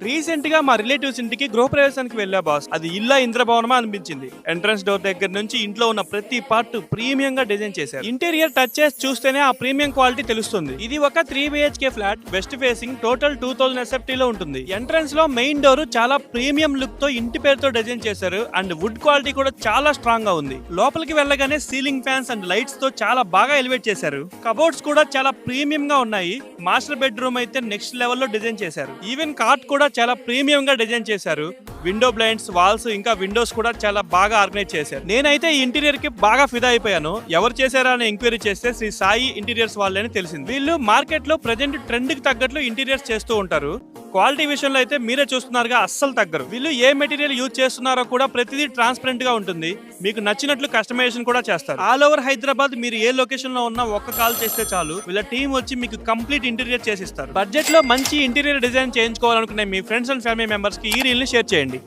Recent గా మా relatives ఇంటికి గృహప్రవేశానికి వెళ్ళా బాస్. అది ఇల్లా ఇంద్రభవనమా అనిపించింది. ఎంట్రన్స్ డోర్ దగ్గర నుంచి ఇంట్లో ఉన్న ప్రతి పార్ట్ ప్రీమియం గా డిజైన్ చేశారు. ఇంటీరియర్ టచ్ చేసి చూస్తేనే ఆ ప్రీమియం క్వాలిటీ తెలుస్తుంది. ఇది ఒక 3 BHK flat, west facing, total 2000 SFT లో ఉంటుంది. ఎంట్రన్స్ లో మెయిన్ డోర్ చాలా ప్రీమియం లుక్ తో ఇంటి పేరుతో డిజైన్ చేశారు అండ్ వుడ్ క్వాలిటీ కూడా చాలా స్ట్రాంగ్ గా ఉంది. లోపలికి వెళ్ళగానే సీలింగ్ ఫ్యాన్స్ అండ్ లైట్స్ తో చాలా బాగా ఎలివేట్ చేశారు. కబోర్డ్స్ కూడా చాలా ప్రీమియం గా ఉన్నాయి. మాస్టర్ బెడ్రూమ్ అయితే నెక్స్ట్ లెవెల్ లో డిజైన్ చేశారు. ఈవెన్ కార్ట్ కూడా చాలా ప్రీమియం గా డిజైన్ చేశారు. విండో బ్లైండ్స్, వాల్స్ ఇంకా విండోస్ కూడా చాలా బాగా ఆర్గనైజ్ చేశారు. నేనైతే ఈ ఇంటీరియర్ కి బాగా ఫిదా అయిపోయాను. ఎవరు చేశారా అని ఎంక్వైరీ చేస్తే శ్రీ సాయి ఇంటీరియర్స్ వాళ్ళని తెలిసింది. వీళ్ళు మార్కెట్ లో ప్రెజెంట్ ట్రెండ్ కి తగ్గట్లు ఇంటీరియర్స్ చేస్తూ ఉంటారు. క్వాలిటీ విషయంలో అయితే మీరే చూస్తున్నారుగా, అస్సలు తగ్గరు. వీళ్ళు ఏ మెటీరియల్ యూజ్ చేస్తున్నారో కూడా ప్రతిదీ ట్రాన్స్పరెంట్ గా ఉంటుంది. మీకు నచ్చినట్లు కస్టమైజేషన్ కూడా చేస్తారు. ఆల్ ఓవర్ హైదరాబాద్ మీరు ఏ లొకేషన్ లో ఉన్నా ఒక్క కాల్ చేస్తే చాలు, వీళ్ళ టీం వచ్చి మీకు కంప్లీట్ ఇంటీరియర్ చేసిస్తారు. బడ్జెట్ లో మంచి ఇంటీరియర్ డిజైన్ చేయించుకోవాలనుకునే మీ ఫ్రెండ్స్ అండ్ ఫ్యామిలీ మెంబర్స్ కి ఈ రీల్ ని షేర్ చేయండి.